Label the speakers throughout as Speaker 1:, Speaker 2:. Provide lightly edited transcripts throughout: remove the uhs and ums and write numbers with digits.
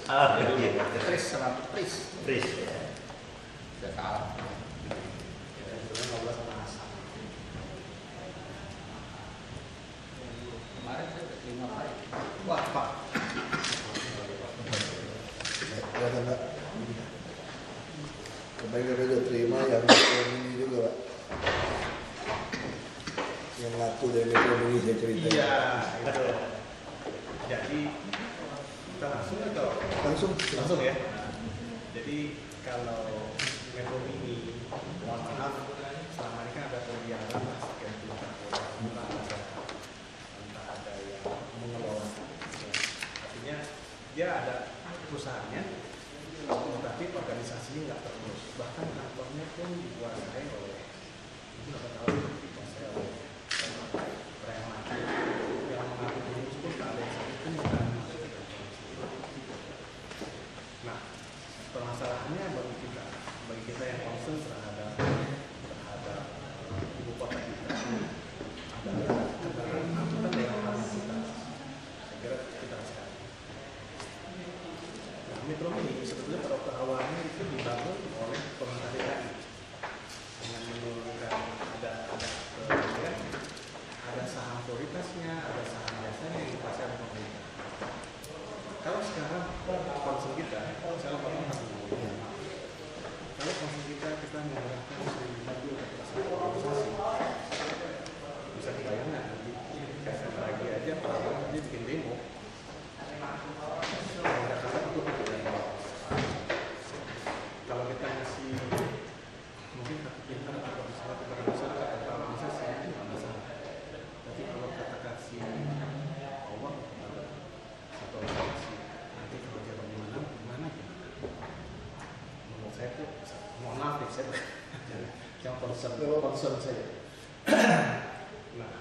Speaker 1: Ah, iya.
Speaker 2: Tris sama Tris.
Speaker 1: Tris. Ya.
Speaker 2: Udah kalah. Sebelumnya ngobrol sama Hasan. Kemarin saya udah terima Pak. Wah Pak.
Speaker 3: Ya kan Pak. Kemarin kita udah terima yang ini juga Pak. Yang laku dari Metro Mini saya cerita.
Speaker 2: Iya, itu. Jadi kita langsung atau langsung ya. Jadi kalau Metro Mini, mohon maaf, selama ini kan ada pembiaran lah sekian puluh tahun, entah ada yang mengelola. Artinya dia ada perusahaannya, tetapi organisasinya nggak terurus. Bahkan kantornya pun dikuasai oleh berapa tahun dikuasai oleh preman yang mengaku pengurus pun tak ada yang satu pun yang berani masuk ke dalam komisi. Nah, permasalahannya bagi kita yang concern terhadap ibu kota kita adalah kendaraan angkutan daerah yang kita, saya kira kita sekali. Nah, Metro Mini sebetulnya pada waktu awalnya itu dibangun oleh pemerintah DKI dengan menurunkan ada saham prioritasnya, ada saham biasanya yang dikuasai oleh pemerintah. Kalau sekarang concern kita, misalnya kalau concern kita menggunakan mobil kekerasan organisasi, bisa dibayangkan nanti kayak lagi aja Prabowo dia bikin demo, Jakarta itu kalau kita ngasih mungkin satu pintar atau misalnya kepada masyarakat atau organisasi itu nggak masalah. Tapi kalau kita kasih Allah kepada satu organisasi, nanti kalau dia bagaimana, menurut saya tuh, mohon maaf nih saya yang concern saya. Nah,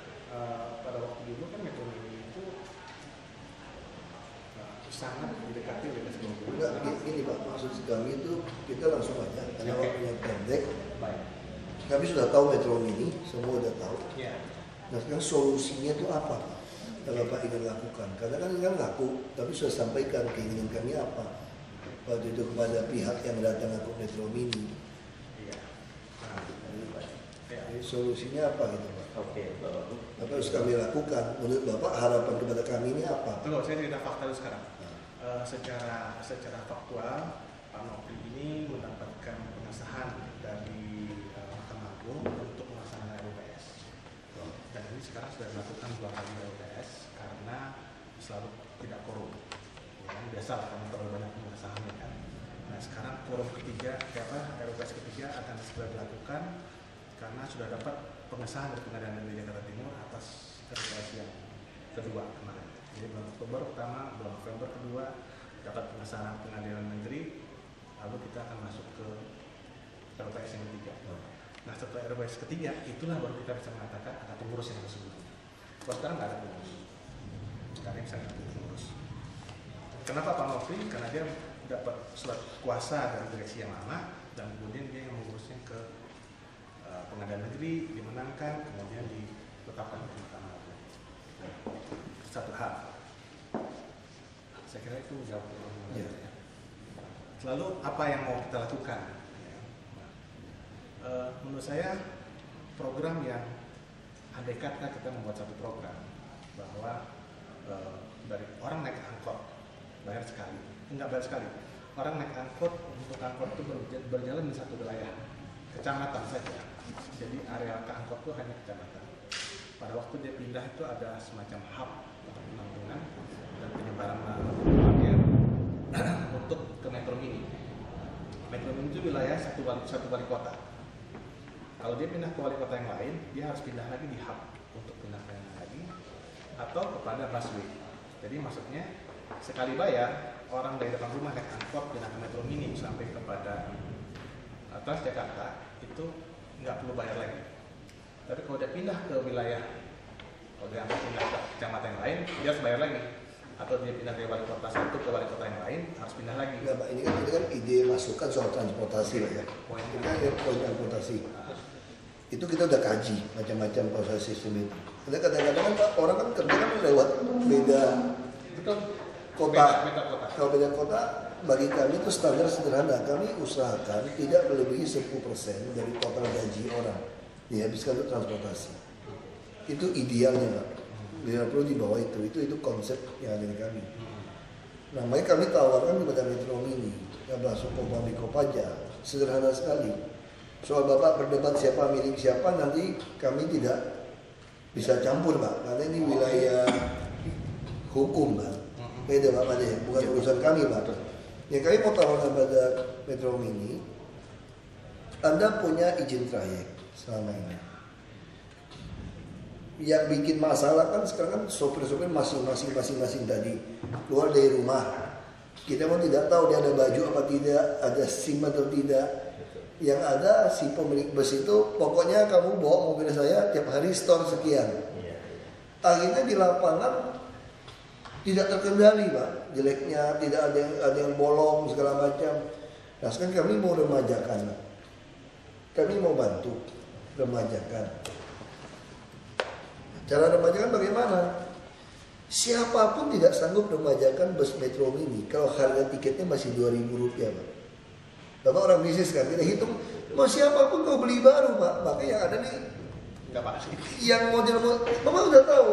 Speaker 2: pada waktu dulu kan Metro Mini itu sangat didekati oleh SBY.
Speaker 3: Enggak, ini Pak, maksud kami itu kita langsung aja, karena waktunya pendek.
Speaker 2: Baik.
Speaker 3: Kami sudah tahu Metro Mini, semua sudah tahu.
Speaker 2: Ya.
Speaker 3: Nah sekarang solusinya itu apa Pak? Kalau Pak ingin lakukan, karena kan ini kan laku, tapi sudah sampaikan keinginan kami apa waktu itu kepada pihak yang datang ke Metro Mini.
Speaker 2: Iya.
Speaker 3: Jadi solusinya apa gitu Pak?
Speaker 1: Oke, Bapak.
Speaker 3: Apa harus kami lakukan? Menurut Bapak harapan kepada kami ini apa?
Speaker 2: Tunggu, saya cerita fakta dulu sekarang. Secara faktual, Pak Nopri ini mendapatkan pengesahan dari Mahkamah Agung untuk melaksanakan RUPS. Dan ini sekarang sudah dilakukan 2 kali RUPS karena selalu tidak korup. Ya, kan? Biasa lah karena terlalu banyak pengesahannya kan. Nah sekarang korup ketiga, RUPS ketiga akan segera dilakukan karena sudah dapat pengesahan dari Pengadilan Negeri Jakarta Timur atas RUPS yang kedua kemarin. Jadi bulan Oktober pertama, bulan November kedua dapat pengesahan Pengadilan Negeri, lalu kita akan masuk ke RUPS yang ketiga. Nah setelah RUPS ketiga, itulah baru kita bisa mengatakan ada pengurus yang sesungguhnya. Kalau sekarang nggak ada pengurus, nggak ada yang bisa ngatur pengurus. Kenapa Pak Nopri? Karena dia dapat surat kuasa dari direksi yang lama dan kemudian dia yang mengurusnya ke Pengadilan Negeri, dimenangkan, kemudian ditetapkan oleh Mahkamah Agung. Satu hal, saya kira itu menjawab pertanyaan.
Speaker 3: Ya.
Speaker 2: Lalu apa yang mau kita lakukan? Menurut saya program yang andai kata kita membuat satu program bahwa dari orang naik angkot bayar sekali, enggak bayar sekali. Orang naik angkot untuk angkot itu berjalan di satu wilayah kecamatan saja. Jadi area angkot itu hanya kecamatan. Pada waktu dia pindah itu ada semacam hub untuk penampungan dan penyebaran parkir untuk ke Metro Mini. Metro Mini itu wilayah satu wali kota. Kalau dia pindah ke wali kota yang lain, dia harus pindah lagi di hub untuk pindah ke yang lagi atau kepada busway. Jadi maksudnya sekali bayar, orang dari depan rumah naik angkot pindah ke Metro Mini sampai kepada Transjakarta itu nggak perlu bayar lagi. Tapi kalau dia pindah ke wilayah, kalau dia pindah ke kecamatan yang lain, dia harus bayar lagi. Atau dia pindah dari wali kota satu ke wali kota yang lain, harus pindah lagi.
Speaker 3: Enggak Pak, ini kan ide masukan soal transportasi lah ya. Kita lihat poin transportasi. Itu kita udah kaji macam-macam proses sistem itu. Karena kadang-kadang kan Pak, orang kan kerja kan lewat beda.
Speaker 2: Betul.
Speaker 3: kota.
Speaker 2: Beda kota.
Speaker 3: Kalau beda kota, bagi kami itu standar sederhana. Kami usahakan tidak melebihi 10% dari total gaji orang dihabiskan untuk transportasi. Itu idealnya, Pak. Tidak perlu di bawah itu. Itu konsep yang ada di kami. Nah, makanya kami tawarkan kepada Metro Mini, yang masuk Kopami Kopaja, sederhana sekali. Soal Bapak berdebat siapa milik siapa, nanti kami tidak bisa campur, Pak. Karena ini wilayah hukum, Pak. Beda, Pak Made, bukan urusan kami, Pak. Yang kami mau tawarkan pada Metro Mini, Anda punya izin trayek selama ini. Yang bikin masalah kan sekarang kan sopir-sopir masing-masing tadi keluar dari rumah. Kita mau tidak tahu dia ada baju apa tidak, ada SIM atau tidak. Yang ada si pemilik bus itu pokoknya kamu bawa mobil saya tiap hari store sekian. Akhirnya di lapangan tidak terkendali, Pak. Jeleknya tidak ada yang bolong segala macam. Nah sekarang kami mau remajakan. Kami mau bantu remajakan. Cara remajakan bagaimana? Siapapun tidak sanggup remajakan bus Metro Mini kalau harga tiketnya masih Rp2.000, Pak. Bapak orang bisnis kan, kita hitung mau siapapun kau beli baru, Pak. Makanya yang ada nih
Speaker 2: Enggak pasti.
Speaker 3: yang model Bapak udah tahu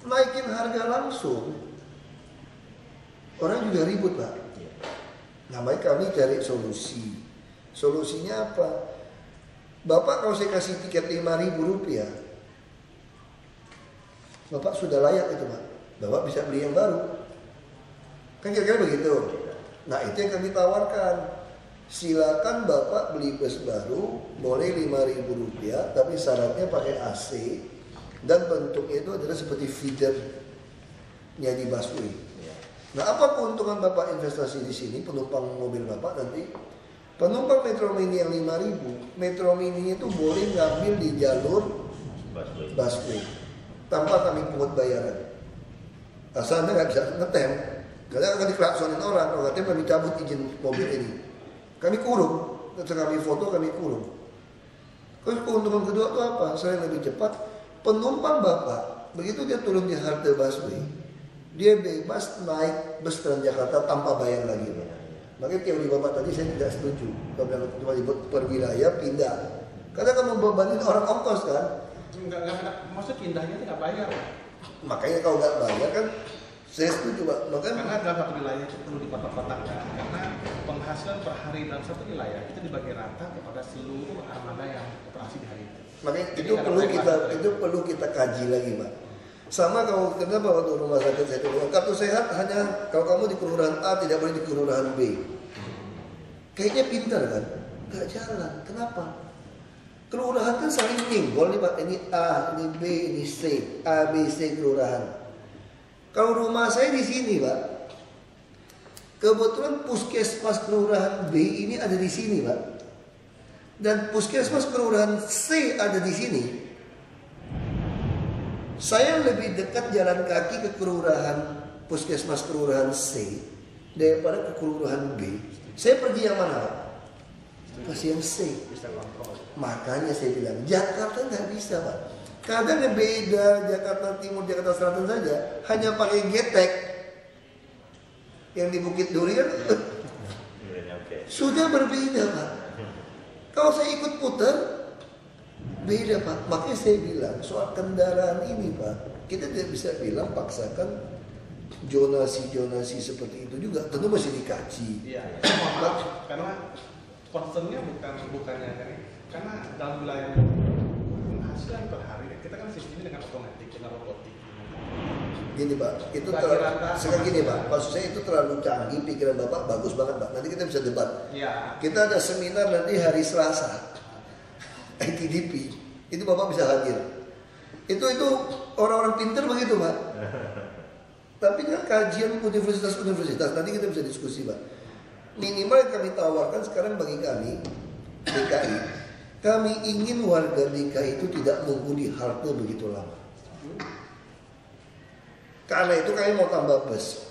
Speaker 3: naikin harga langsung orang juga ribut, Pak. Namanya kami cari solusi. Solusinya apa? Bapak kalau saya kasih tiket Rp5.000, Bapak sudah layak itu, Pak. Bapak bisa beli yang baru. Kan kira-kira begitu. Nah itu yang kami tawarkan. Silakan Bapak beli bus baru, boleh Rp5.000, tapi syaratnya pakai AC dan bentuknya itu adalah seperti feedernya di busway. Nah apa keuntungan Bapak investasi di sini? Penumpang mobil Bapak nanti, penumpang Metro Mini yang Rp5.000, Metro Mini itu boleh ngambil di jalur busway tanpa kami pungut bayaran. Asalnya nggak bisa ngetem, karena akan diklaksonin orang. Kalau ngetem kami cabut izin mobil ini, kami kurung. Setelah kami foto kami kurung. Terus keuntungan kedua itu apa? Selain lebih cepat, penumpang Bapak begitu dia turun di halte busway, dia bebas naik bus Transjakarta tanpa bayar lagi. Makanya teori Bapak tadi saya tidak setuju. Kalau cuma dibuat per wilayah pindah, karena kamu bebanin orang ongkos kan.
Speaker 2: Enggak maksud pindahnya tidak bayar.
Speaker 3: Makanya kalau nggak bayar kan saya setuju, Pak. Makanya
Speaker 2: Karena dalam satu wilayah itu perlu dikotak-kotakkan, karena penghasilan per hari dalam satu wilayah itu dibagi rata kepada seluruh armada yang operasi di hari itu.
Speaker 3: makanya
Speaker 2: Jadi
Speaker 3: itu perlu kita kaji lagi, Pak. Sama kalau kenapa waktu rumah sakit saya bilang kartu sehat hanya kalau kamu di kelurahan A tidak boleh di kelurahan B. Kayaknya pintar kan? Nggak jalan. Kenapa? Kelurahan kan saling nyenggol nih, Pak. Ini A, ini B, ini C. A, B, C kelurahan. Kalau rumah saya di sini, Pak. Kebetulan puskesmas kelurahan B ini ada di sini, Pak. Dan puskesmas kelurahan C ada di sini. Saya lebih dekat jalan kaki ke kelurahan puskesmas kelurahan C daripada ke kelurahan B. Saya pergi yang mana, Pak? Pasti yang C.
Speaker 2: Bisa kontrol.
Speaker 3: Makanya saya bilang Jakarta nggak bisa, Pak. Kadang beda Jakarta Timur, Jakarta Selatan saja hanya pakai getek. Yang di Bukit Duri kan sudah berbeda, Pak. Kalau saya ikut putar beda, Pak. Makanya saya bilang soal kendaraan ini, Pak, kita tidak bisa bilang paksakan zonasi seperti itu juga. Tentu masih dikaji.
Speaker 2: Iya. Karena concernnya bukannya karena dalam wilayah penghasilan per hari kita kan sistemnya dengan otomatis, dengan robotik.
Speaker 3: Gini, Pak, itu sekarang gini, Pak, maksud saya itu terlalu canggih, pikiran Bapak bagus banget, Pak. Nanti kita bisa debat.
Speaker 2: Iya.
Speaker 3: Kita ada seminar nanti hari Selasa, ITDP, itu Bapak bisa hadir. Itu orang-orang pintar begitu, Pak. Tapi kan kajian universitas, nanti kita bisa diskusi, Pak. Minimal yang kami tawarkan sekarang bagi kami DKI, kami ingin warga DKI itu tidak menghuni halte begitu lama. Karena itu kami mau tambah bus.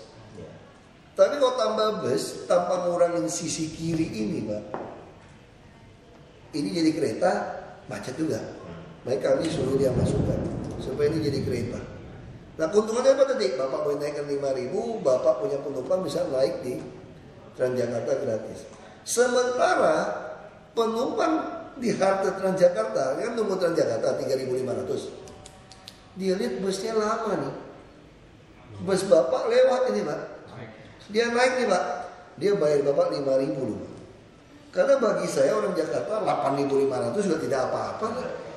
Speaker 3: Tapi kalau tambah bus tanpa ngurangin sisi kiri ini, Pak, ini jadi kereta macet juga. Makanya kami suruh dia masukkan supaya ini jadi kereta. Nah keuntungannya apa tadi? Bapak boleh naikkan 5.000, Bapak punya penumpang bisa naik di Transjakarta gratis. Sementara penumpang di halte Transjakarta, kan nunggu Transjakarta 3.500. Dia lihat busnya lama nih. Bus Bapak lewat ini Pak. Dia naik nih Pak. Dia bayar Bapak 5.000 loh. Karena bagi saya orang Jakarta 8.500 juga tidak apa-apa.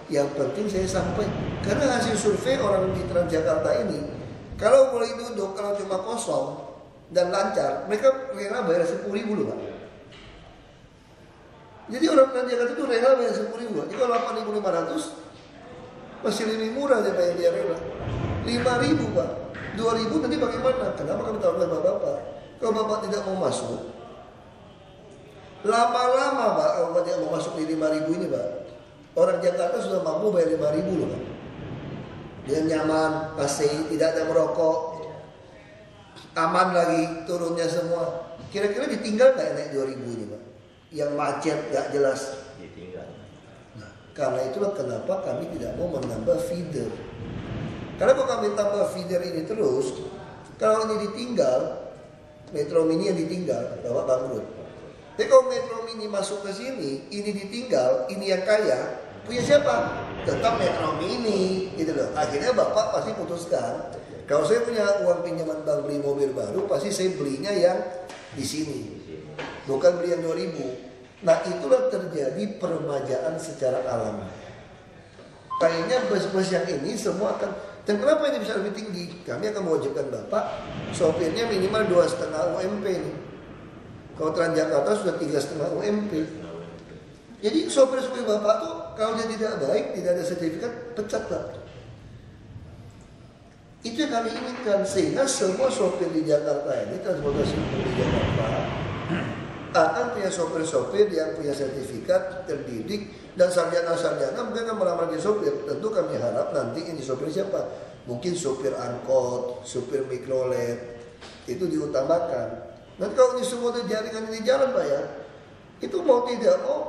Speaker 3: Yang penting saya sampai. Karena hasil survei orang di Transjakarta ini, kalau mulai duduk, kalau cuma kosong dan lancar, mereka rela bayar 10.000 loh Pak. Jadi orang Transjakarta itu rela bayar 10.000. Jadi kalau 8.500 masih lebih murah daripada dia rela. 5.000 Pak. 2.000 nanti bagaimana? Kenapa kami tawarkan Bapak? Kalau Bapak tidak mau masuk, lama-lama Pak, kalau Bapak tidak mau masuk di 5.000 ini Pak, orang Jakarta sudah mampu bayar 5.000 loh Pak. Dia nyaman, AC, tidak ada merokok, aman lagi, turunnya semua. Kira-kira ditinggal nggak naik 2.000 ini Pak? Yang macet, nggak jelas.
Speaker 1: Ditinggal.
Speaker 3: Nah, karena itulah kenapa kami tidak mau menambah feeder. Karena kalau kami tambah feeder ini terus, kalau ini ditinggal, Metro Mini yang ditinggal, Bapak bangkrut. Tapi kalau Metro Mini masuk ke sini, ini ditinggal, ini yang kaya, punya siapa? Tetap Metro Mini, gitu loh. Akhirnya Bapak pasti putuskan, kalau saya punya uang pinjaman bank beli mobil baru, pasti saya belinya yang di sini, bukan beli yang 2.000. Nah itulah terjadi peremajaan secara alami. Kayaknya bus-bus yang ini semua akan. Dan kenapa ini bisa lebih tinggi? Kami akan mewajibkan Bapak, sopirnya minimal 2,5 UMP nih. Kalau Transjakarta sudah 3,5 UMP. Jadi sopir-sopir Bapak tuh kalau dia tidak baik, tidak ada sertifikat, pecat Pak. Itu yang kami inginkan, sehingga semua sopir di Jakarta ini, transportasi umum di Jakarta akan punya sopir-sopir yang punya sertifikat, terdidik, dan sarjana-sarjana mungkin akan melamar jadi sopir. Tentu kami harap nanti ini sopir siapa? Mungkin sopir angkot, sopir mikrolet, itu diutamakan. Nanti kalau ini semua terjaringan ini jalan Pak ya, itu mau tidak mau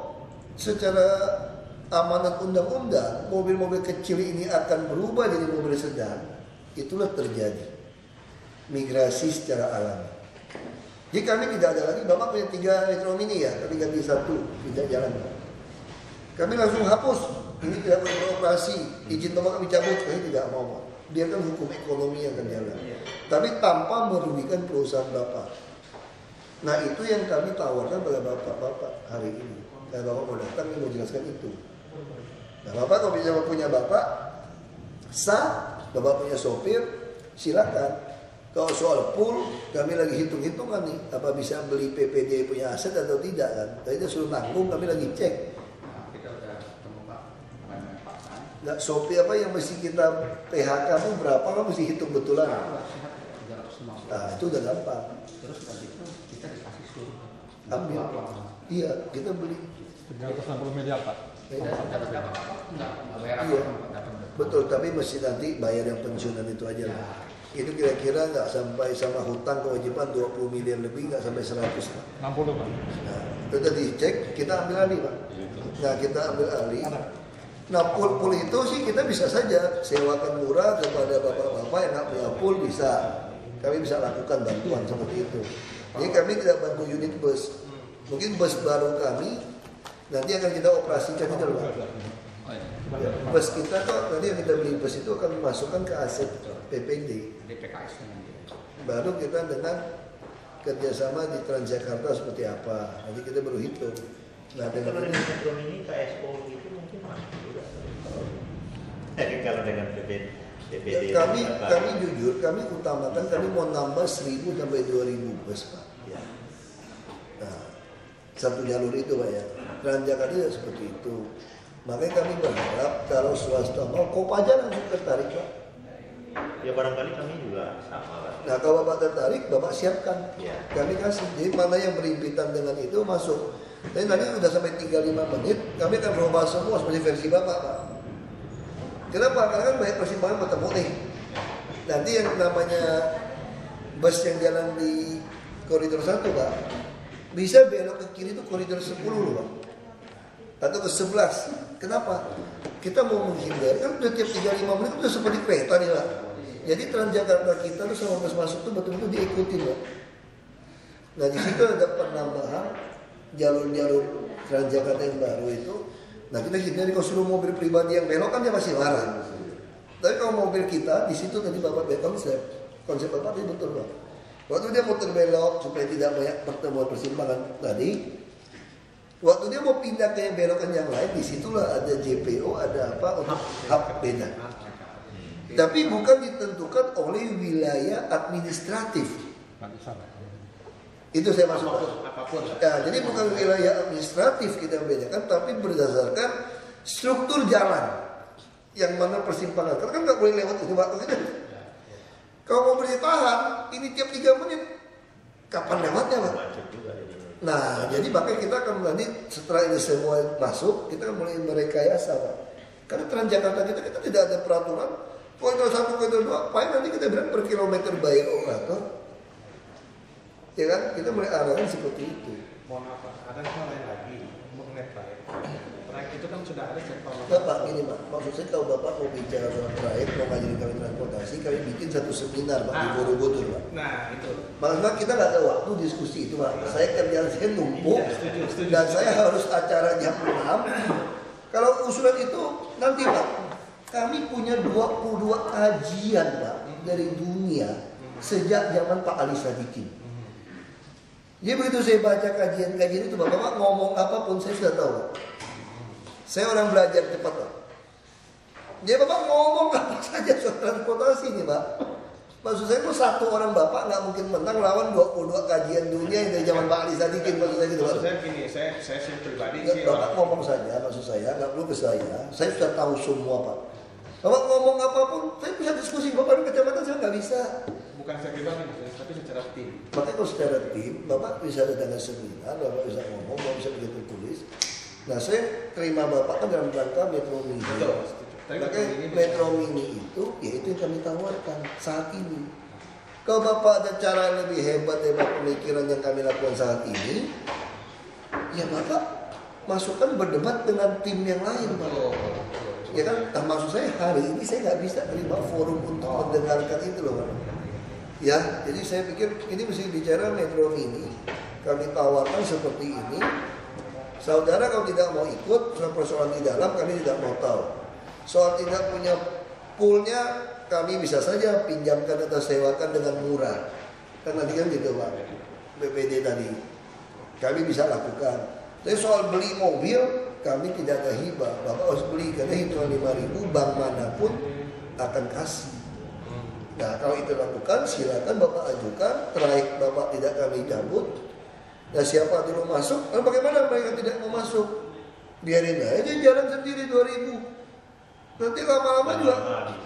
Speaker 3: secara amanat undang-undang, mobil-mobil kecil ini akan berubah jadi mobil sedan. Itulah terjadi migrasi secara alami. Jadi kami tidak ada lagi, Bapak punya 3 Metro Mini ya, tapi ganti 1, tidak jalan. Kami langsung hapus, ini tidak boleh beroperasi, izin Bapak kami cabut, kami tidak mau. Biarkan hukum ekonomi yang akan jalan. Tapi tanpa merugikan perusahaan Bapak. Nah itu yang kami tawarkan pada Bapak hari ini. Dan Bapak mau datang, mau jelaskan itu. Nah Bapak kalau bisa punya Bapak, sah, Bapak punya sopir, silakan. Kalau soal pool, kami lagi hitung-hitungan nih, apa bisa beli PPD punya aset atau tidak kan? Tadi dia suruh nanggung, kami lagi cek.
Speaker 4: Kita udah ketemu Pak San.
Speaker 3: Nggak sopir apa yang mesti kita PHK itu berapa, kan mesti hitung betulan. Nah itu udah gampang.
Speaker 4: Terus dari itu kita dikasih suruh
Speaker 3: Ambil. Iya, kita beli.
Speaker 5: 360 miliar Pak.
Speaker 4: dapat enggak bayar
Speaker 3: Iya.
Speaker 4: dapat.
Speaker 3: Betul, tapi mesti nanti bayar yang pensiunan itu aja lah. Itu kira-kira nggak sampai sama hutang kewajiban 20 miliar lebih, nggak sampai 100 Pak.
Speaker 5: 60 Pak.
Speaker 3: Nah, itu tadi cek, kita ambil alih Pak. Nah, kita ambil alih. Nah, pool itu sih kita bisa saja sewakan murah kepada bapak-bapak yang nggak punya pool bisa. Kami bisa lakukan bantuan seperti itu. Jadi kami tidak bantu unit bus. Mungkin bus baru kami nanti akan kita operasikan itu loh Pak. Ya, bus kita kok nanti yang kita beli bus itu akan masukkan ke aset PPD.
Speaker 4: DPKS nanti.
Speaker 3: Baru kita dengan kerjasama di Transjakarta seperti apa. Nanti kita baru hitung. Nah,
Speaker 1: Kalau
Speaker 3: dengan
Speaker 1: dengan Metro Mini KSO itu mungkin masih juga. Kalau dengan PPD
Speaker 3: kami jujur, kami utamakan kami mau nambah 1.000 sampai 2.000 bus Pak.
Speaker 1: Ya.
Speaker 3: Nah, satu jalur itu Pak ya. Transjakarta juga seperti itu. Makanya kami berharap kalau swasta mau, Kopaja langsung tertarik Pak.
Speaker 1: Ya barangkali kami juga sama Pak.
Speaker 3: Nah kalau Bapak tertarik, Bapak siapkan.
Speaker 1: Ya.
Speaker 3: Kami kasih. Jadi mana yang berimpitan dengan itu masuk. Tapi nanti udah sampai 35 menit, kami akan berubah semua seperti versi Bapak Pak. Kenapa? Karena kan banyak persimpangan bertemu nih. Nanti yang namanya bus yang jalan di koridor 1 Pak, bisa belok ke kiri itu koridor 10 loh Pak. Atau ke 11. Kenapa? Kita mau menghindar, kan udah tiap 35 menit udah seperti kereta nih Pak. Jadi Transjakarta kita tuh sama bus masuk tuh betul-betul diikutin Pak. Nah di situ ada penambahan jalur-jalur Transjakarta yang baru itu. Nah kita hindari kalau suruh mobil pribadi yang belok kan dia masih larang. Tapi kalau mobil kita di situ tadi Bapak konsep Bapak itu betul Pak. Waktu dia muter belok supaya tidak banyak pertemuan persimpangan tadi, waktu dia mau pindah ke belokan yang lain, disitulah ada JPO, ada apa untuk hub beda. Tapi bukan ditentukan oleh wilayah administratif. Itu saya maksud.
Speaker 2: Apapun.
Speaker 3: Ya, jadi bukan wilayah administratif kita bedakan, tapi berdasarkan struktur jalan yang mana persimpangan. Karena kan nggak boleh lewat itu waktu itu. Kalau mau ditahan, ini tiap 3 menit. Kapan lewatnya Pak? Nah, jadi makanya kita akan nanti setelah ini semua masuk, kita akan mulai merekayasa Pak. Karena Transjakarta kita tidak ada peraturan. Koridor 1, koridor 2, paling nanti kita bilang per kilometer by operator. Ya kan, kita mulai arahkan seperti itu.
Speaker 2: Mohon maaf Pak, ada hal lain lagi mengenai proyek. Proyek itu kan sudah ada sektor.
Speaker 3: Bapak gini Pak, maksud saya kalau Bapak mau bicara soal proyek, mau ngajarin kami transportasi, kami bikin satu seminar Pak di Borobudur Pak.
Speaker 2: Nah itu.
Speaker 3: Maksudnya kita nggak ada waktu diskusi itu Pak. Saya kerjaan saya numpuk
Speaker 2: Setuju.
Speaker 3: dan saya harus acara jam 6. Kalau usulan itu nanti Pak, kami punya 22 kajian Pak dari dunia sejak zaman Pak Ali Sadikin. Jadi begitu saya baca kajian-kajian itu Bapak ngomong apapun saya sudah tahu Pak. Saya orang belajar cepat Pak. Jadi Bapak ngomong apa saja soal transportasi nih Pak. Maksud saya kok satu orang Bapak nggak mungkin menang lawan 22 kajian dunia yang dari zaman Pak Ali Sadikin. Maksud saya gitu Pak.
Speaker 2: Maksud saya gini, saya pribadi sih.
Speaker 3: Bapak ngomong saja, maksud saya nggak perlu ke saya. Saya sudah tahu semua Pak. Bapak ngomong apapun, saya bisa diskusi. Bapak di kecamatan saya nggak bisa.
Speaker 2: Bukan saya pribadi, tapi secara tim.
Speaker 3: Makanya kalau secara tim, Bapak bisa datang ke seminar, Bapak bisa ngomong, Bapak bisa bikin tertulis. Nah saya terima Bapak kan dalam rangka Metro Mini.
Speaker 2: Betul, setuju.
Speaker 3: Makanya Metro Mini itu, ya itu yang kami tawarkan saat ini. Kalau Bapak ada cara yang lebih hebat pemikiran yang kami lakukan saat ini, ya Bapak masukkan berdebat dengan tim yang lain Pak. Ya kan, nah, maksud saya hari ini saya nggak bisa terima forum untuk mendengarkan itu loh Pak. Ya, jadi saya pikir ini mesti bicara Metro Mini. Kami tawarkan seperti ini. Saudara kalau tidak mau ikut, soal persoalan di dalam kami tidak mau tahu. Soal tidak punya poolnya, kami bisa saja pinjamkan atau sewakan dengan murah. Kan nanti kan gitu Pak, BPD tadi. Kami bisa lakukan. Tapi soal beli mobil, kami tidak ada hibah. Bapak harus beli, karena hitungan 5.000 bank manapun akan kasih. Nah kalau itu lakukan silakan Bapak ajukan, traik Bapak tidak kami cabut. Nah siapa dulu masuk, lalu bagaimana mereka tidak mau masuk? Biarin aja jalan sendiri 2.000. Nanti lama-lama juga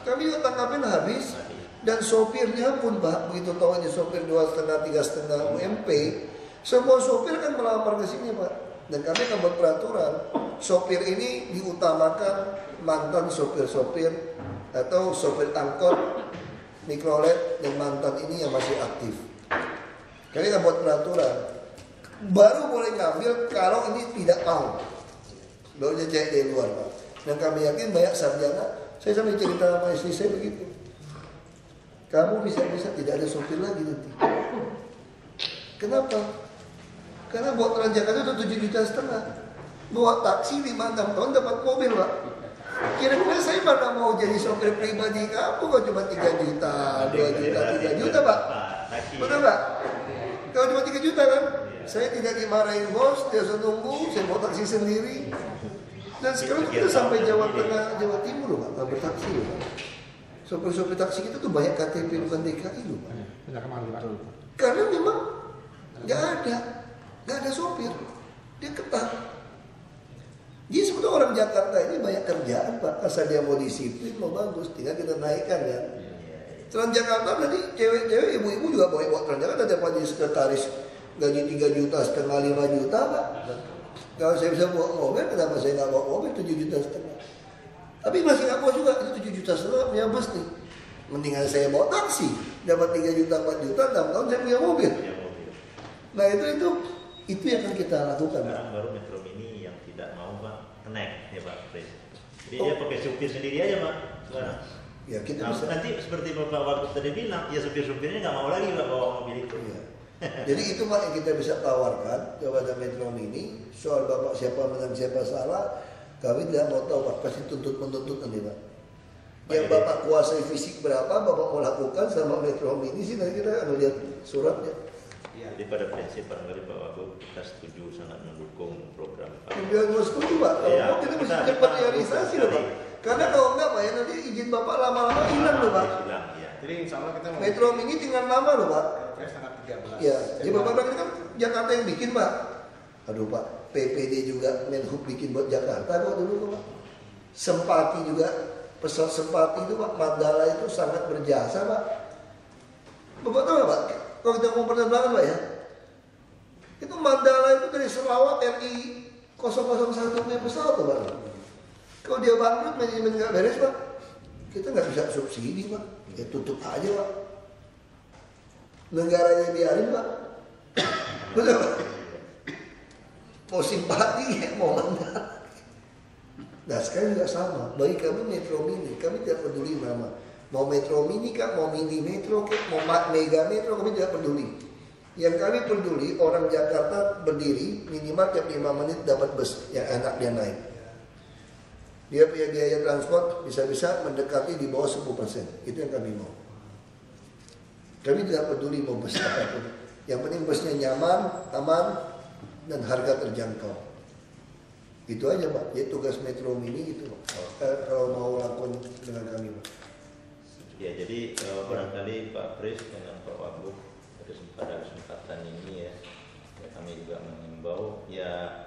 Speaker 3: kami juga tangkapin habis. Dan sopirnya pun Pak, begitu tahu aja sopir 2,5, 3,5 UMP, semua sopir kan melamar ke sini Pak. Dan kami akan buat peraturan, sopir ini diutamakan mantan sopir-sopir atau sopir angkot, mikrolet dan mantan ini yang masih aktif. Kami akan buat peraturan. Baru boleh ngambil kalau ini tidak mau. Baru dia cek dari luar Pak. Dan kami yakin banyak sarjana. Saya sampai cerita sama istri saya begitu. Kamu bisa-bisa tidak ada sopir lagi nanti. Kenapa? Karena buat Transjakarta itu 7,5 juta. Buat taksi 5-6 tahun dapat mobil Pak. Kira-kira saya mana mau jadi sopir pribadi kamu kok cuma 3 juta, 2 juta, 3 juta Pak. Betul Pak? Kalau cuma 3 juta kan? Saya tidak dimarahin bos, dia suruh nunggu, saya bawa taksi sendiri. Dan sekarang kita sampai Jawa Tengah, Jawa Timur loh Pak, bertaksi loh Pak. Sopir-sopir taksi kita tuh banyak KTP bukan DKI loh Pak. Karena memang nggak ada sopir, dia ketat. Jadi sebetulnya orang Jakarta ini banyak kerjaan Pak, asal dia mau disiplin, mau bagus, tinggal kita naikkan ya. Transjakarta tadi cewek-cewek, ibu-ibu juga bawa Transjakarta dapat jadi sekretaris gaji 3,5 juta, 5 juta Pak. Kalau saya bisa bawa mobil, kenapa saya nggak bawa mobil 7,5 juta? Tapi masih nggak puas juga, itu 7,5 juta punya bus nih. Mendingan saya bawa taksi, dapat 3 juta, 4 juta, 6 tahun saya punya mobil. Nah itu yang akan kita lakukan.
Speaker 1: Sekarang baru Metro Mini yang tidak mau Pak, connect ya Pak. Jadi dia pakai supir sendiri aja Pak sekarang.
Speaker 3: Ya kita
Speaker 1: Nah,
Speaker 3: bisa.
Speaker 1: nanti seperti Bapak Wagub tadi bilang, ya supir-supirnya nggak mau lagi Pak bawa mobil itu.
Speaker 3: Iya. Jadi itu Pak yang kita bisa tawarkan kepada Metro Mini. Soal Bapak siapa menang siapa salah, kami tidak mau tahu Pak. Pasti menuntut nanti Pak. Yang
Speaker 1: Baik,
Speaker 3: Bapak kuasai fisik berapa, Bapak mau lakukan sama Metro Mini sih nanti kita akan lihat suratnya.
Speaker 2: Iya.
Speaker 1: Jadi pada prinsip barangkali Pak Wagub kita setuju sangat mendukung program Pak.
Speaker 3: Biar mau setuju Pak, kalau
Speaker 1: Iya,
Speaker 3: mau kita mesti
Speaker 1: kita-
Speaker 3: cepat
Speaker 1: kita
Speaker 3: realisasi
Speaker 1: dukung
Speaker 3: loh Pak. Karena kalau enggak Pak ya nanti izin Bapak lama-lama hilang loh Pak.
Speaker 1: Hilang, ya.
Speaker 2: Jadi insya Allah kita mau
Speaker 3: Metro Mini tinggal nama loh Pak.
Speaker 2: tanggal 13.
Speaker 3: Ya, jadi Bapak bilang ini kan Jakarta yang bikin Pak. Aduh Pak, PPD juga Menhub bikin buat Jakarta kok dulu Pak. Sempati juga, pesawat Sempati itu Pak, Mandala itu sangat berjasa Pak. Bapak tahu nggak Pak, kalau kita mau penerbangan Pak ya, itu Mandala itu dari Sarawak RI 001 punya pesawat tuh Pak. Kalau dia bangkrut, manajemen nggak beres Pak, kita nggak bisa subsidi Pak, ya tutup aja Pak. Negaranya biarin Pak, betul Pak. Mau simpati, mau Mandala. Nah sekarang juga sama, bagi kami Metro Mini, kami tidak peduli nama. Mau Metro Mini kah, mau Mini Metro kah, mau Mega Metro, kami tidak peduli. Yang kami peduli, orang Jakarta berdiri, minimal tiap 5 menit dapat bus yang enak dia naik. Dia punya biaya transport bisa-bisa mendekati di bawah 10%. Itu yang kami mau. Kami tidak peduli mau bus apapun. Yang penting busnya nyaman, aman, dan harga terjangkau. Itu aja Pak, jadi tugas Metro Mini gitu Pak. Kalau mau lakukan dengan kami Pak.
Speaker 1: Ya, jadi barangkali Pak Pris dengan Pak Wagub pada kesempatan ini ya, kami juga mengimbau ya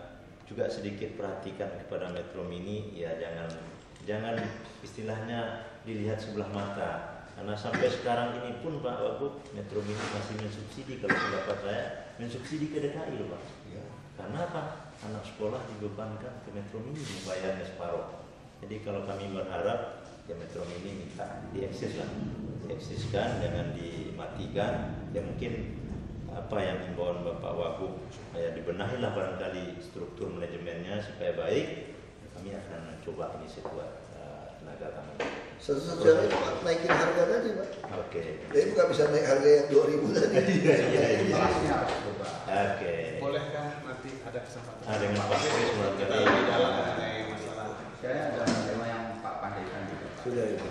Speaker 1: juga sedikit perhatikan kepada Metro Mini ya, jangan istilahnya dilihat sebelah mata, karena sampai sekarang ini pun Pak Wagub Metro Mini masih mensubsidi, kalau pendapat saya mensubsidi ke DKI loh Pak.
Speaker 3: Ya.
Speaker 1: Karena apa? Anak sekolah dibebankan ke Metro Mini membayarnya separuh. Jadi kalau kami berharap ya Metro Mini minta dieksiskan, jangan dimatikan. Ya mungkin apa yang himbauan Bapak Wagub supaya dibenahilah barangkali struktur manajemennya supaya baik. Kami akan coba ini sebuah tenaga kami.
Speaker 3: Satu-satunya itu Pak, naikin harga tadi Pak.
Speaker 1: Oke.
Speaker 3: Jadi bukan bisa naik harga yang 2.000 tadi.
Speaker 1: Iya.
Speaker 4: Kelasnya harus berubah.
Speaker 1: Oke.
Speaker 2: Bolehkah nanti ada kesempatan?
Speaker 1: Dengan Pak Pris
Speaker 2: kita
Speaker 1: barangkali.
Speaker 2: lebih dalam mengenai masalah
Speaker 4: Saya ada tema yang Pak Panjaitan juga. Pak.
Speaker 3: Sudah itu.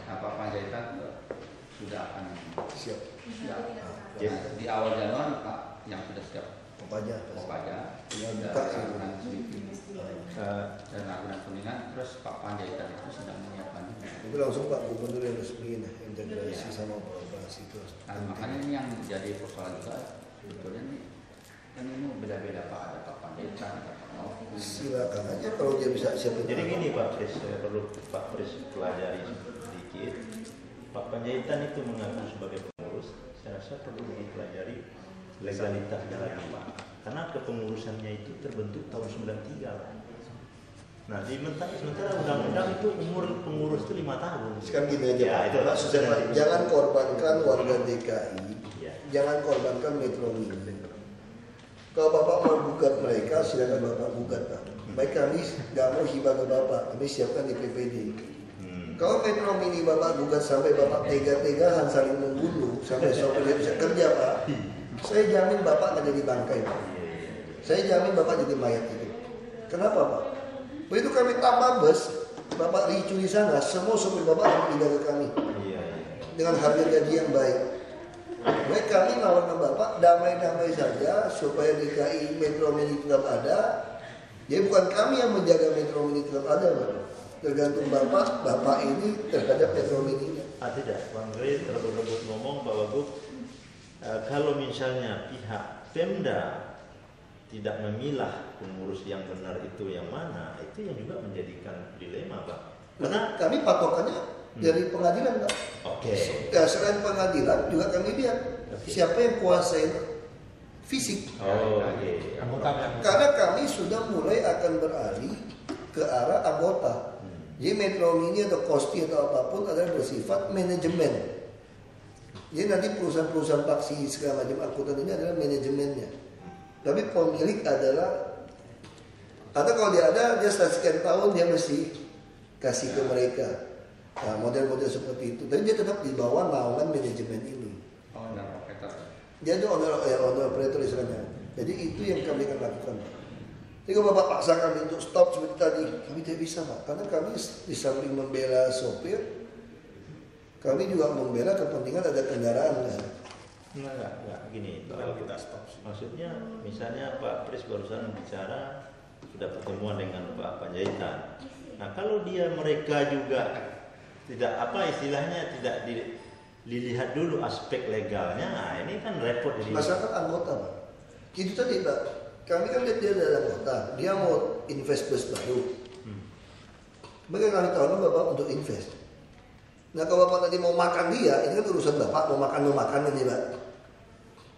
Speaker 4: Nah, Pak Panjaitan sudah akan
Speaker 3: Siap.
Speaker 4: siap.
Speaker 1: Ya.
Speaker 4: Di awal Januari Pak yang sudah siap
Speaker 3: Pokoknya.
Speaker 4: Kopaja
Speaker 3: Tinggal
Speaker 4: dan
Speaker 3: buka sih.
Speaker 4: ragunan sedikit dan ragunan kuningan, terus Pak Panjaitan itu sedang menyiapkan.
Speaker 3: Itu langsung Pak Gubernur yang resmiin integrasi sama operasi itu.
Speaker 4: Nah, makanya ini yang jadi persoalan juga sebetulnya nih, kan ini beda-beda Pak, ada Pak Panjaitan, ada Pak Novi.
Speaker 3: Silakan aja kalau dia bisa siapin.
Speaker 1: Jadi gini Pak Pris, perlu Pak Pris pelajari sedikit. Pak Panjaitan itu mengaku sebagai pengurus, saya rasa perlu dipelajari legalitasnya lagi Pak. Karena kepengurusannya itu terbentuk tahun 93 Pak. Nah, sementara undang-undang itu umur pengurus itu 5 tahun.
Speaker 3: Sekarang gini aja
Speaker 1: Ya,
Speaker 3: Pak.
Speaker 1: itu
Speaker 3: Pak,
Speaker 1: sudah
Speaker 3: Pak,
Speaker 1: nanti.
Speaker 3: jangan korbankan warga DKI.
Speaker 1: Ya.
Speaker 3: Jangan korbankan Metro Mini. Kalau Bapak mau gugat mereka, silakan Bapak gugat Pak. Baik kami nggak mau hibah ke Bapak, kami siapkan di PPD. Kalau Metro Mini Bapak gugat sampai Bapak tega-tegahan saling membunuh, sampai sopirnya bisa kerja Pak, saya jamin Bapak nggak jadi bangkai Pak. Saya jamin Bapak jadi mayat itu. Kenapa Pak? Begitu kami tambah bus, Bapak ricu di sana, semua sopir Bapak akan pindah ke kami
Speaker 1: Iya.
Speaker 3: dengan harga gaji yang baik. Baik kami lawan Bapak damai-damai saja supaya DKI Metro Mini tetap ada. Jadi bukan kami yang menjaga Metro Mini tetap ada Bapak. Tergantung Bapak ini terhadap Metro Mini.
Speaker 1: Tidak, Bang Gray rebut-rebut ngomong Pak Wagub, kalau misalnya pihak Pemda tidak memilah pengurus yang benar itu yang mana, itu yang juga menjadikan dilema Pak. Karena
Speaker 3: Kami patokannya dari pengadilan Pak.
Speaker 1: oke.
Speaker 3: Ya, selain pengadilan juga kami lihat siapa yang kuasain fisik.
Speaker 1: Oh, oke.
Speaker 5: Anggota yang
Speaker 3: Karena kami sudah mulai akan beralih ke arah anggota. Jadi Metro Mini atau Kosti atau apapun adalah bersifat manajemen. Jadi nanti perusahaan-perusahaan taksi segala macam angkutan ini adalah manajemennya. Tapi pemilik adalah, atau kalau dia ada, dia setelah sekian tahun dia mesti kasih ke mereka. Nah, model-model seperti itu. Tapi dia tetap di bawah naungan manajemen ini.
Speaker 4: Owner operator.
Speaker 3: Dia itu owner operator istilahnya. Jadi itu yang kami akan lakukan. Jadi kalau Bapak paksa kami untuk stop seperti tadi, kami tidak bisa Pak. Karena kami di samping membela sopir, kami juga membela kepentingan ada kendaraan.
Speaker 1: Enggak, gini.
Speaker 2: Bukan kita stop sih.
Speaker 1: Maksudnya, misalnya Pak Pris barusan bicara sudah pertemuan dengan Pak Panjaitan. Nah, kalau mereka juga tidak istilahnya tidak dilihat dulu aspek legalnya, nah ini kan repot jadi.
Speaker 3: Masyarakat anggota Pak. Itu tadi Pak. Kami kan lihat dia adalah anggota, dia mau invest bus baru. Bagaimana kami tahu Bapak untuk invest. Nah kalau Bapak tadi mau makan dia, ini kan urusan Bapak mau makan ini Pak.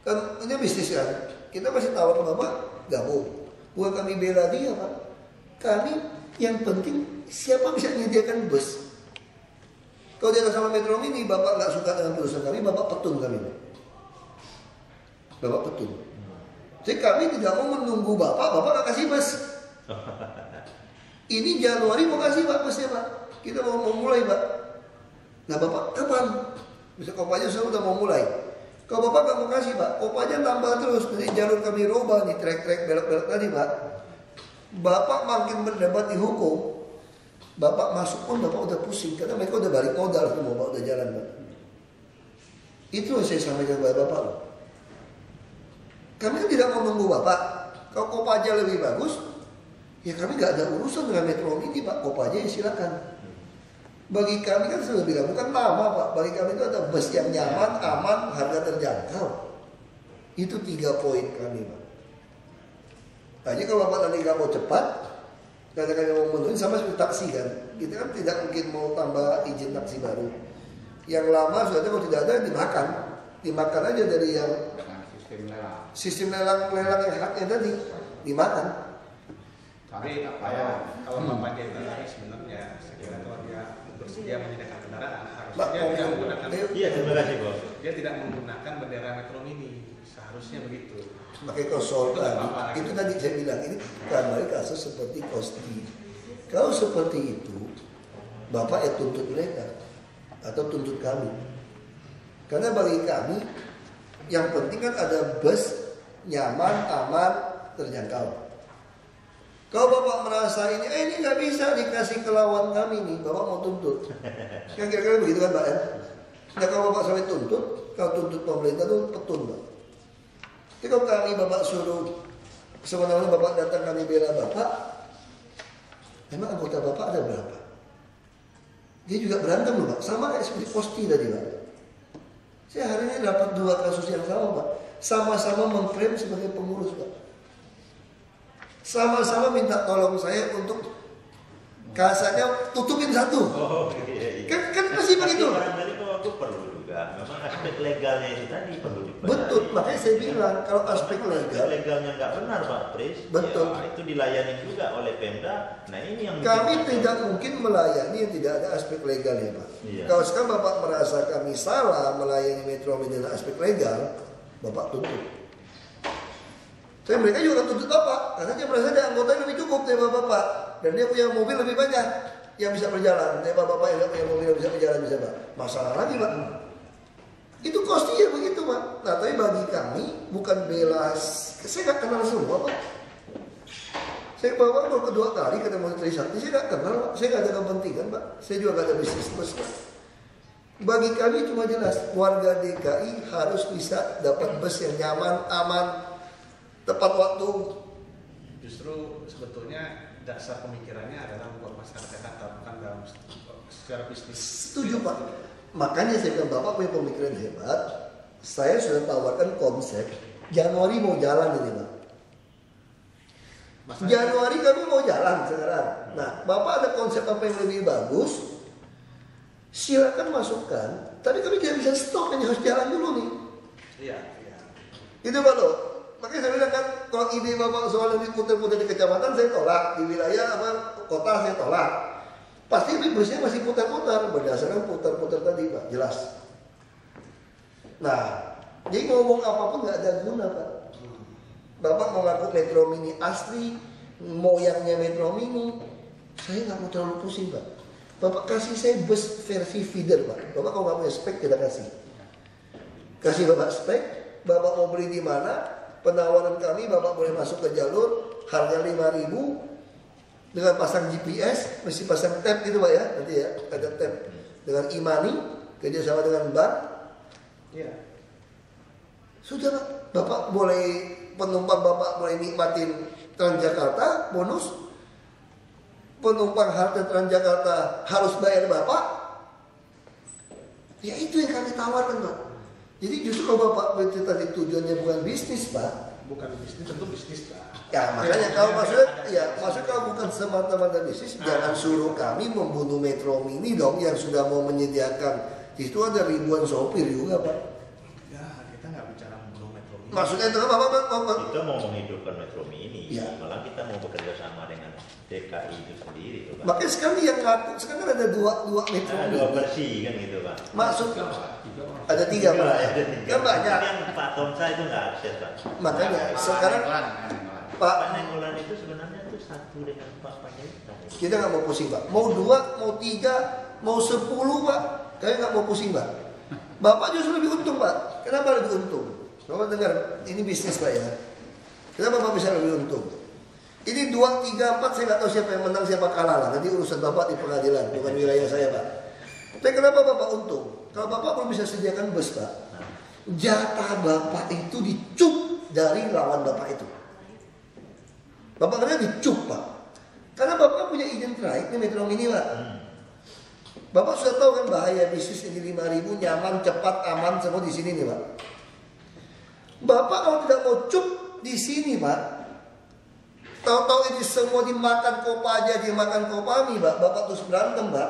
Speaker 3: Kan ini bisnis kan. Kita masih tawar ke Bapak gabung. Bukan kami bela dia Pak. Kami yang penting siapa bisa menyediakan bus. Kalau dia sama Metro Mini, Bapak nggak suka dengan perusahaan kami, Bapak petun kami. Bapak petun. Jadi kami tidak mau menunggu Bapak nggak kasih bus. Ini Januari mau kasih Pak busnya Pak. Kita mau mulai Pak. Nah Bapak kapan? Bisa kopanya saya udah mau mulai. Kalau Bapak nggak mau kasih Pak, kopanya tambah terus. Jadi jalur kami robah nih, trek-trek belok-belok tadi Pak. Bapak makin berdebat di hukum. Bapak masuk pun Bapak udah pusing karena mereka udah balik modal semua Bapak udah jalan Pak. Itu yang saya sampaikan kepada Bapak loh. Kami kan tidak mau nunggu Bapak. Kalau Kopaja lebih bagus, ya kami nggak ada urusan dengan Metro Mini Pak. Kopaja ya silakan. Bagi kami kan sudah bilang bukan lama Pak. Bagi kami itu ada bus yang nyaman, aman, harga terjangkau. Itu 3 poin kami Pak. Hanya kalau Bapak nanti nggak mau cepat, karena kami mau menuhin sama seperti taksi kan. Kita kan tidak mungkin mau tambah izin taksi baru. Yang lama sudah kalau tidak ada dimakan. Dimakan aja dari yang sistem lelang yang haknya tadi dimakan.
Speaker 2: Tapi kalau Bapak Jenderal tadi sebenarnya saya kira kalau dia bersedia menyediakan kendaraan harusnya dia tidak menggunakan.
Speaker 1: Iya, terima kasih Bos.
Speaker 2: Dia tidak menggunakan bendera Metro Mini, seharusnya begitu.
Speaker 3: Pakai kosol tadi. Itu tadi saya bilang ini kembali kasus seperti Kosti. Kalau seperti itu, Bapak ya tuntut mereka atau tuntut kami. Karena bagi kami yang penting kan ada bus nyaman, aman, terjangkau. Kalau Bapak merasa ini nggak bisa dikasih ke lawan kami nih, Bapak mau tuntut. Kan kira-kira begitu kan Pak ya? Nah kalau Bapak sampai tuntut, kalau tuntut pemerintah itu petun Pak. Jadi kalau kami Bapak suruh, sebenarnya Bapak datang kami bela Bapak, memang anggota Bapak ada berapa? Dia juga berantem loh Pak, sama kayak seperti Kosti tadi Pak. Saya hari ini dapat 2 kasus yang sama Pak. Sama-sama mengklaim sebagai pengurus Pak. Sama-sama minta tolong saya untuk kasarnya tutupin satu.
Speaker 1: Oh iya.
Speaker 3: Kan pasti begitu.
Speaker 1: Barangkali kalau aku perlu juga. Memang aspek legalnya itu tadi perlu dipelajari.
Speaker 3: Betul, makanya saya bilang kalau aspek
Speaker 1: Aspek
Speaker 3: legal.
Speaker 1: legalnya nggak benar Pak Pris.
Speaker 3: Betul.
Speaker 1: Ya, itu dilayani juga oleh Pemda. Nah ini yang
Speaker 3: Kami tidak mungkin melayani yang tidak ada aspek legalnya Pak.
Speaker 1: Iya.
Speaker 3: Kalau sekarang Bapak merasa kami salah melayani Metro Mini dengan aspek legal, Bapak tuntut. Tapi mereka juga tuntut Bapak, karena dia merasa dia anggota yang lebih cukup dari Bapak. Dan dia punya mobil lebih banyak yang bisa berjalan. Daripada Bapak yang punya mobil yang bisa berjalan bisa Pak. Masalah lagi Pak. Itu Kosti ya begitu Pak. Nah tapi bagi kami bukan bela. Saya nggak kenal semua Pak. Saya bawa baru kedua kali ketemu Trisakti, saya nggak kenal Pak. Saya nggak ada kepentingan Pak. Saya juga nggak ada bisnis bus Pak. Bagi kami cuma jelas warga DKI harus bisa dapat bus yang nyaman, aman, tepat waktu.
Speaker 2: Justru sebetulnya dasar pemikirannya adalah buat masyarakat Jakarta, bukan dalam secara bisnis.
Speaker 3: Setuju Pak. Makanya saya bilang Bapak punya pemikiran hebat. Saya sudah tawarkan konsep Januari mau jalan ini Pak. Januari kami mau jalan sekarang. Nah Bapak ada konsep apa yang lebih bagus? Silakan masukkan. Tapi kami tidak bisa stop, ini harus jalan dulu nih.
Speaker 2: Iya.
Speaker 3: Itu Pak loh. Makanya saya bilang kan, kalau ide Bapak soal ini putar-putar di kecamatan saya tolak, di wilayah kota saya tolak. Pasti ini busnya masih putar-putar berdasarkan putar-putar tadi Pak, jelas. Nah, jadi ngomong apapun nggak ada guna Pak. Bapak mau ngaku Metro Mini asli, moyangnya Metro Mini, saya nggak mau terlalu pusing Pak. Bapak kasih saya bus versi feeder Pak. Bapak kalau nggak punya spek kita kasih. Kasih Bapak spek, Bapak mau beli di mana? Penawaran kami Bapak boleh masuk ke jalur harga 5.000 dengan pasang GPS, mesti pasang tab gitu Pak ya. Nanti ya ada tab dengan e-money kerjasama dengan bank.
Speaker 2: Iya.
Speaker 3: Sudah Pak, Bapak boleh penumpang Bapak boleh nikmatin Transjakarta bonus. Penumpang halte Transjakarta harus bayar Bapak. Ya itu yang kami tawarkan Pak. Jadi justru kalau Bapak berarti tadi tujuannya bukan bisnis Pak.
Speaker 2: Bukan bisnis, tentu bisnis lah.
Speaker 3: Ya makanya kalau maksudnya kalau bukan semata-mata bisnis, jangan suruh kami membunuh Metro Mini dong yang sudah mau menyediakan. Di situ ada ribuan sopir juga Pak.
Speaker 2: Ya kita nggak bicara membunuh Metro Mini.
Speaker 3: Maksudnya itu Bapak.
Speaker 1: Kita mau menghidupkan Metro Mini,
Speaker 3: Ya.
Speaker 1: malah kita mau bekerja sama dengan DKI itu sendiri, tuh, Pak.
Speaker 3: Makanya sekarang yang ngaku sekarang ada dua Metro
Speaker 1: Nah,
Speaker 3: Mini.
Speaker 1: dua versi kan gitu, Pak.
Speaker 3: Maksud
Speaker 4: Tiga, Pak. Tiga, Pak.
Speaker 3: ada tiga Pak.
Speaker 1: Ada tiga.
Speaker 3: Kan banyak.
Speaker 1: Tapi yang Pak Tomsa itu nggak akses, Pak.
Speaker 3: Makanya
Speaker 4: Pak
Speaker 3: sekarang
Speaker 4: Nenggolan.
Speaker 3: Pak
Speaker 1: Pak Nenggolan itu sebenarnya itu satu dengan Pak Panjaitan.
Speaker 3: kita nggak mau pusing Pak. Mau 2, mau 3, mau 10 Pak. Kalian nggak mau pusing Pak. Bapak justru lebih untung Pak. Kenapa lebih untung? Bapak dengar, ini bisnis Pak ya. Kenapa Bapak bisa lebih untung? Ini 2, 3, 4 saya nggak tahu siapa yang menang siapa kalah lah. Nanti urusan Bapak di pengadilan, bukan wilayah saya Pak. Tapi kenapa Bapak untung? Kalau Bapak belum bisa sediakan bus Pak, jatah Bapak itu dicup dari lawan Bapak itu. Bapak kena dicup Pak. Karena Bapak punya izin trayek nih Metro Mini Pak. Bapak sudah tahu kan bahaya bisnis ini 5.000 nyaman, cepat, aman semua di sini nih Pak. Bapak kalau tidak mau cup di sini Pak, tahu-tahu ini semua dimakan Kopaja, dimakan Kopami Pak, Bapak terus berantem Pak.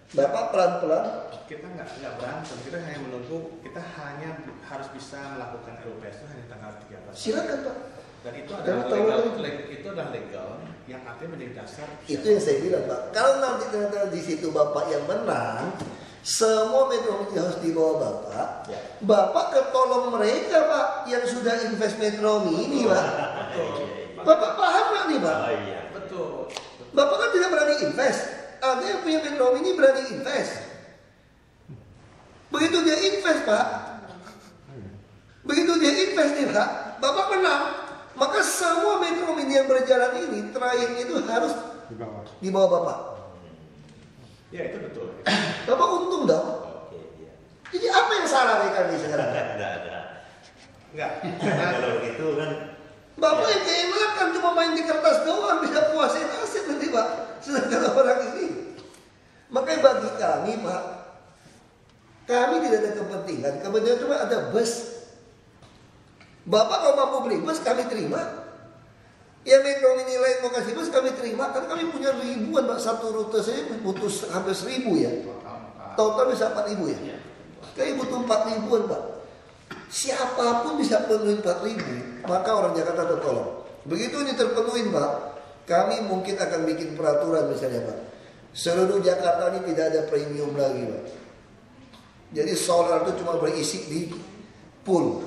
Speaker 3: Bapak pelan-pelan.
Speaker 2: Kita nggak berantem, kita hanya menunggu, kita hanya harus bisa melakukan RUPS itu hanya tanggal 13.
Speaker 3: Silakan Pak.
Speaker 2: Dan itu
Speaker 3: Dan
Speaker 2: adalah
Speaker 3: tahu-
Speaker 2: itu adalah legal yang artinya menjadi dasar.
Speaker 3: Itu yang saya bilang Pak. Kalau nanti ternyata di situ Bapak yang menang, semua Metro Mini harus dibawa Bapak.
Speaker 1: Ya.
Speaker 3: Bapak ketolong mereka Pak yang sudah invest Metro Mini Pak. Bapak paham nggak nih Pak?
Speaker 1: Oh iya.
Speaker 2: Betul.
Speaker 3: Bapak kan tidak berani invest. Ada yang punya Metro Mini berani invest. Begitu dia invest Pak, begitu dia invest nih Pak, Bapak menang. Maka semua Metro Mini yang berjalan ini, trayeknya itu harus
Speaker 5: Di bawah.
Speaker 3: di bawah Bapak.
Speaker 2: Ya itu betul.
Speaker 3: Bapak untung dong.
Speaker 1: Oke, iya.
Speaker 3: Jadi apa yang salah nih kami sekarang?
Speaker 1: Enggak ada.
Speaker 2: Enggak.
Speaker 1: Kalau begitu kan
Speaker 3: Bapak yang keenakan cuma main di kertas doang bisa puasin aset nanti Pak. Sedangkan orang ini. Makanya bagi kami Pak, kami tidak ada kepentingan. Kepentingan cuma ada bus. Bapak kalau mampu beli bus kami terima. Ya Metro Mini lain mau kasih bus kami terima. Karena kami punya ribuan Pak. Satu rute saya butuh hampir 1.000 ya. Total bisa 4.000 ya. Kami butuh 4.000-an Pak. Siapapun bisa penuhin 4.000, maka orang Jakarta tertolong. Begitu ini terpenuhin Pak, kami mungkin akan bikin peraturan misalnya Pak. Seluruh Jakarta ini tidak ada premium lagi Pak. Jadi solar itu cuma berisi di pool.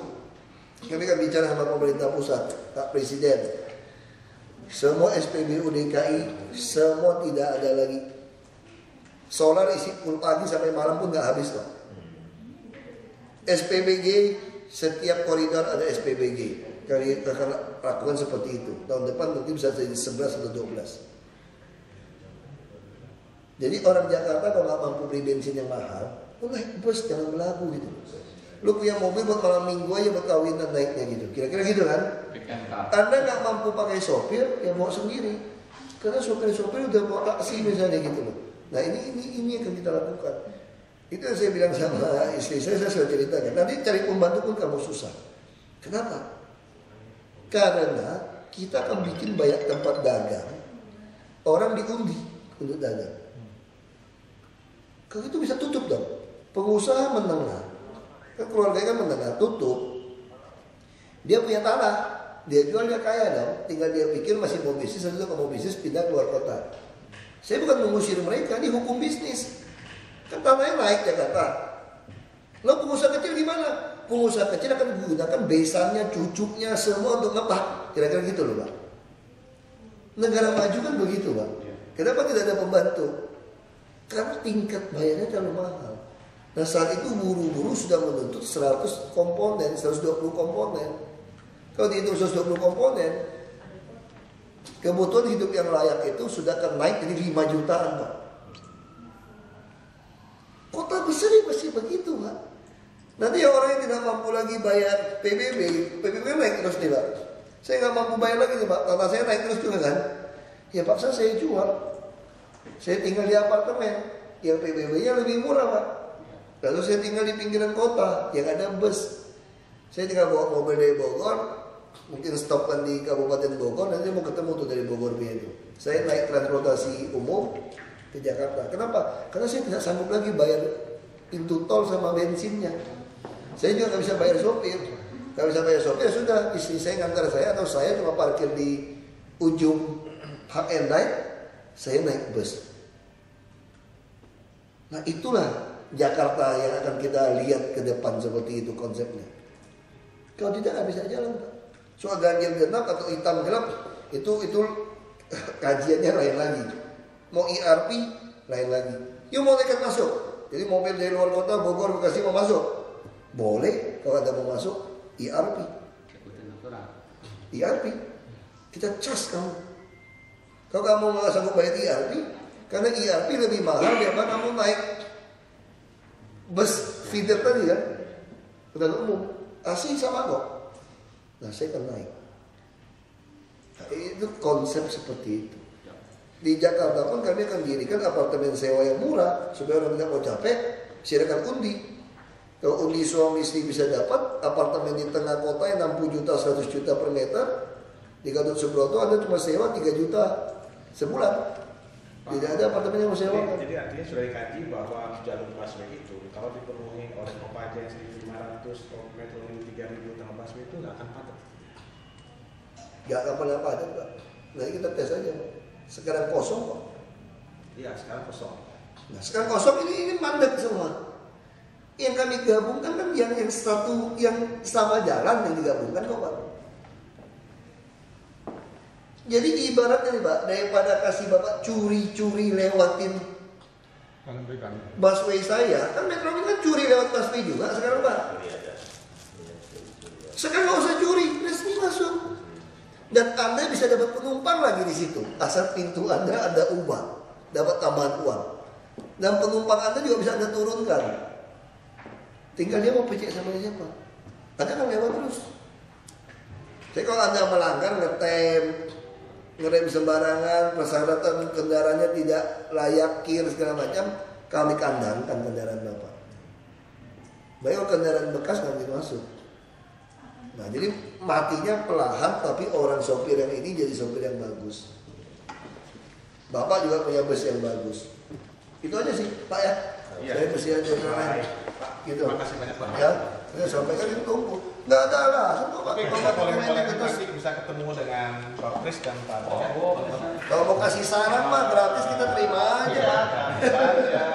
Speaker 3: Kami kan bicara sama pemerintah pusat, Pak Presiden. Semua SPBU DKI, semua tidak ada lagi. Solar isi pool pagi sampai malam pun nggak habis Pak. SPBG, setiap koridor ada SPBG. Kami akan lakukan seperti itu. Tahun depan mungkin bisa jadi 11 atau 12. Jadi orang Jakarta kalau nggak mampu beli bensin yang mahal, naik bus jangan belagu gitu. Lu punya mobil buat malam minggu aja buat kawinan naiknya gitu. Kira-kira gitu kan? Anda nggak mampu pakai sopir, ya bawa sendiri. Karena sopir-sopir udah bawa taksi misalnya gitu loh. Nah ini yang akan kita lakukan. Itu yang saya bilang sama istri saya sudah ceritakan. Nanti cari pembantu pun kamu susah. Kenapa? Karena kita akan bikin banyak tempat dagang. Orang diundi untuk dagang. Kalau itu bisa tutup dong. Pengusaha menengah, kan keluarganya kan menengah, tutup. Dia punya tanah, dia jual dia kaya dong. Tinggal dia pikir masih mau bisnis, atau kalau mau bisnis pindah keluar kota. Saya bukan mengusir mereka, ini hukum bisnis. Kan tanahnya naik Jakarta. Lalu pengusaha kecil gimana? Pengusaha kecil akan menggunakan besannya, cucuknya, semua untuk ngepak. Kira-kira gitu loh Pak. Negara maju kan begitu Pak. Kenapa tidak ada pembantu? Karena tingkat bayarnya terlalu mahal. Nah saat itu buru-buru sudah menuntut 100 komponen, 120 komponen. Kalau dihitung 120 komponen, kebutuhan hidup yang layak itu sudah akan naik jadi 5 jutaan Pak. Kota besar ya pasti begitu Pak. Nanti orang yang tidak mampu lagi bayar PBB naik terus nih Pak. Saya nggak mampu bayar lagi nih Pak, tanah saya naik terus juga kan. Ya paksa saya jual. Saya tinggal di apartemen yang PBB-nya lebih murah Pak. Lalu saya tinggal di pinggiran kota yang ada bus. Saya tinggal bawa mobil dari Bogor, mungkin stopkan di Kabupaten Bogor, nanti mau ketemu tuh dari Bogor itu. Saya naik transportasi umum ke Jakarta. Kenapa? Karena saya tidak sanggup lagi bayar pintu tol sama bensinnya. Saya juga nggak bisa bayar sopir. Kalau bisa bayar sopir ya sudah, istri saya ngantar saya atau saya cuma parkir di ujung Hak and Ride, saya naik bus. Nah itulah Jakarta yang akan kita lihat ke depan seperti itu konsepnya. Kalau tidak nggak bisa jalan Pak. Soal ganjil genap atau hitam gelap itu kajiannya lain lagi. Mau ERP lain lagi. Yuk mau nekat masuk. Jadi mobil dari luar kota Bogor Bekasi mau masuk, boleh. Kalau ada mau masuk ERP. ERP kita cas kamu. Kalau kamu nggak sanggup bayar ERP, karena ERP lebih mahal daripada kamu naik bus feeder tadi kan, angkutan umum, asing sama kok. Nah saya kan naik. Nah, itu konsep seperti itu. Di Jakarta pun kami akan dirikan apartemen sewa yang murah supaya orang tidak mau capek, silakan undi. Kalau undi suami istri bisa dapat apartemen di tengah kota yang 60 juta 100 juta per meter, di Gatot Subroto ada cuma sewa 3 juta sebulan. Tidak ada apartemen yang mau sewa.
Speaker 2: Jadi artinya sudah dikaji bahwa jalur busway itu kalau dipenuhi oleh Kopaja yang 1.500, Metro Mini 3.000 tengah busway itu nggak akan padat.
Speaker 3: Nggak akan pernah padat Pak. Nanti kita tes aja. Sekarang kosong kok.
Speaker 2: Iya sekarang kosong.
Speaker 3: Nah sekarang kosong ini mandek semua. Yang kami gabungkan kan yang satu yang sama jalan yang digabungkan kok Pak. Jadi ibaratnya nih Pak, daripada kasih Bapak curi-curi lewatin busway saya, kan Metro Mini kan curi lewat busway juga sekarang Pak. Sekarang nggak usah curi, resmi masuk. Dan Anda bisa dapat penumpang lagi di situ, asal pintu Anda ada ubah, dapat tambahan uang. Dan penumpang Anda juga bisa Anda turunkan. Tinggal dia mau pecek sama siapa. Anda kan lewat terus. Jadi kalau Anda melanggar, ngerem sembarangan, persyaratan kendaraannya tidak layak, kir segala macam, kami kandangkan kendaraan Bapak. Baik kalau kendaraan bekas nggak bisa masuk. Nah jadi matinya perlahan, tapi orang sopir yang ini jadi sopir yang bagus. Bapak juga punya bus yang bagus. Itu aja sih Pak ya.
Speaker 2: Iya.
Speaker 3: Saya mesti aja lain. Gitu.
Speaker 2: Terima kasih banyak Pak.
Speaker 3: Ya, saya sampaikan itu tunggu. Nggak ada alasan kok Pak.
Speaker 2: Oke, kita boleh nanti bisa ketemu dengan Pak Kris dan Pak Daya.
Speaker 3: Kalau mau kasih saran mah gratis kita terima aja Pak.
Speaker 2: Iya,